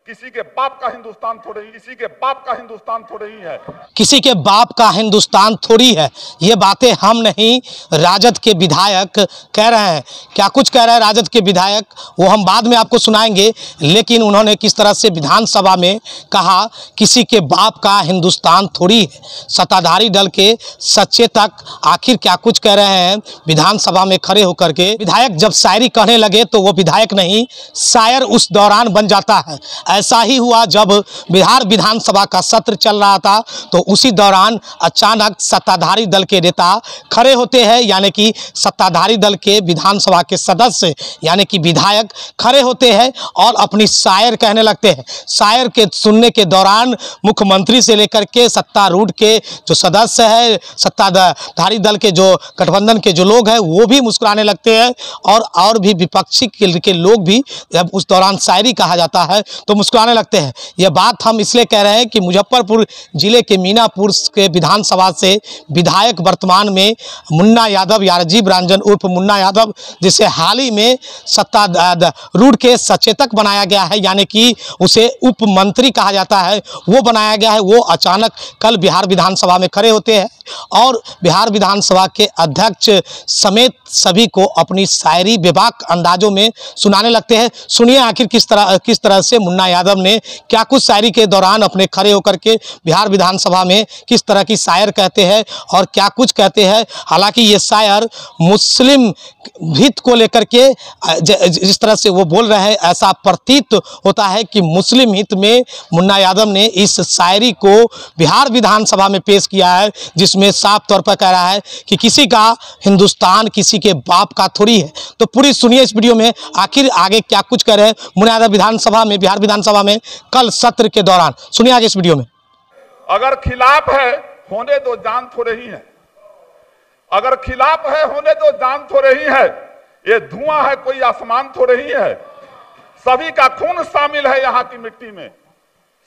किसी के बाप का हिंदुस्तान थोड़े ही, किसी के बाप का हिंदुस्तान थोड़े ही है, किसी के बाप का हिंदुस्तान थोड़ी है। ये बातें हम नहीं, राजद के विधायक कह रहे हैं। क्या कुछ कह रहे हैं राजद के विधायक, वो हम बाद में आपको सुनाएंगे। लेकिन उन्होंने किस तरह से विधानसभा में कहा, किसी के बाप का हिंदुस्तान थोड़ी है। सत्ताधारी दल के सचेतक आखिर क्या कुछ कह रहे हैं विधानसभा में खड़े होकर के। विधायक जब शायरी कहने लगे तो वो विधायक नहीं, शायर उस दौरान बन जाता है। ऐसा ही हुआ जब बिहार विधानसभा का सत्र चल रहा था, तो उसी दौरान अचानक सत्ताधारी दल के नेता खड़े होते हैं, यानी कि सत्ताधारी दल के विधानसभा के सदस्य यानी कि विधायक खड़े होते हैं और अपनी शायर कहने लगते हैं। शायर के सुनने के दौरान मुख्यमंत्री से लेकर के सत्तारूढ़ के जो सदस्य है, सत्ताधारी दल के जो गठबंधन के जो लोग हैं, वो भी मुस्कुराने लगते हैं और भी विपक्षी के लोग भी जब उस दौरान शायरी कहा जाता है तो मुस्कुराने लगते हैं। यह बात हम इसलिए कह रहे हैं कि मुजफ्फरपुर जिले के मीनापुर के विधानसभा से विधायक वर्तमान में मुन्ना यादव या राजीव रंजन उर्फ मुन्ना यादव, जिसे हाल ही में सत्तारूढ़ के सचेतक बनाया गया है, यानी कि उसे उप मंत्री कहा जाता है, वो बनाया गया है। वो अचानक कल बिहार विधानसभा में खड़े होते हैं और बिहार विधानसभा के अध्यक्ष समेत सभी को अपनी शायरी बेबाक अंदाजों में सुनाने लगते हैं। सुनिए आखिर किस तरह से मुन्ना यादव ने क्या कुछ शायरी के दौरान अपने खड़े होकर के बिहार विधानसभा में किस तरह की शायर कहते हैं और क्या कुछ कहते हैं। हालांकि ये शायर मुस्लिम हित को लेकर के जिस तरह से वो बोल रहे हैं, ऐसा प्रतीत होता है कि मुस्लिम हित में मुन्ना यादव ने इस शायरी को बिहार विधानसभा में पेश किया है, जिसमें साफ तौर पर कह रहा है कि किसी का हिंदुस्तान किसी के बाप का थोड़ी है। तो पूरी सुनिए इस वीडियो में आखिर आगे क्या कुछ कह रहे हैं मुन्ना यादव विधानसभा में, बिहार विधानसभा में कल सत्र के दौरान। सुनिए आगे इस वीडियो में। अगर खिलाफ है होने दो जान थोड़े ही है, अगर खिलाफ है होने दो जान थोड़े ही है, ये धुआं है कोई आसमान थोड़े ही है। सभी का खून शामिल है यहाँ की मिट्टी में,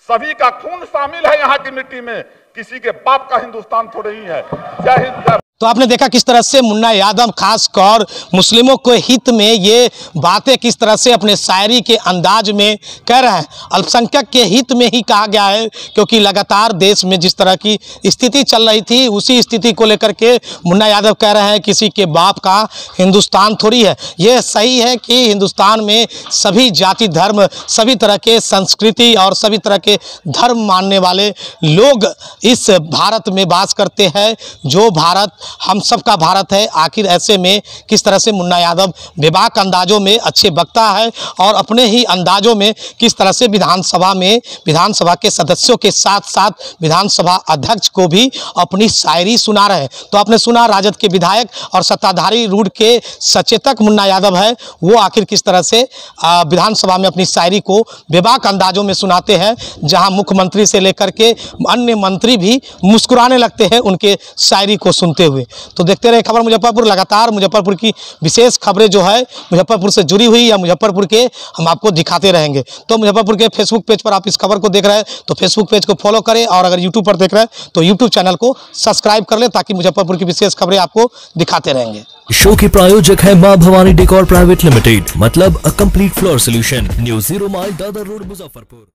सभी का खून शामिल है यहाँ की मिट्टी में, किसी के बाप का हिंदुस्तान थोड़े ही है। जय हिंद। तो आपने देखा किस तरह से मुन्ना यादव खासकर मुस्लिमों के हित में ये बातें किस तरह से अपने शायरी के अंदाज में कह रहे हैं। अल्पसंख्यक के हित में ही कहा गया है, क्योंकि लगातार देश में जिस तरह की स्थिति चल रही थी, उसी स्थिति को लेकर के मुन्ना यादव कह रहे हैं किसी के बाप का हिंदुस्तान थोड़ी है। ये सही है कि हिंदुस्तान में सभी जाति धर्म, सभी तरह के संस्कृति और सभी तरह के धर्म मानने वाले लोग इस भारत में वास करते हैं, जो भारत हम सब का भारत है। आखिर ऐसे में किस तरह से मुन्ना यादव बेबाक अंदाजों में अच्छे वक्ता है और अपने ही अंदाजों में किस तरह से विधानसभा में विधानसभा के सदस्यों के साथ साथ विधानसभा अध्यक्ष को भी अपनी शायरी सुना रहे हैं। तो आपने सुना राजद के विधायक और सत्ताधारी रूढ़ के सचेतक मुन्ना यादव है, वो आखिर किस तरह से विधानसभा में अपनी शायरी को बेबाक अंदाजों में सुनाते हैं, जहां मुख्यमंत्री से लेकर के अन्य मंत्री भी मुस्कुराने लगते हैं उनके शायरी को सुनते हुए। तो देखते रहे खबर मुजफ्फरपुर। लगातार मुजफ्फरपुर की विशेष खबरें जो है मुजफ्फरपुर से जुड़ी हुई या मुजफ्फरपुर के हम आपको दिखाते रहेंगे। तो मुजफ्फरपुर के फेसबुक पेज पर आप इस खबर को देख रहे हैं तो फेसबुक पेज को फॉलो करें, और अगर यूट्यूब पर देख रहे हैं तो यूट्यूब चैनल को सब्सक्राइब कर लें, ताकि मुजफ्फरपुर की विशेष खबरें आपको दिखाते रहेंगे। शो के प्रायोजक है मां भवानी डेकोर प्राइवेट लिमिटेड, मतलब a complete floor solution, new 0 mile Dadar road, Muzaffarpur.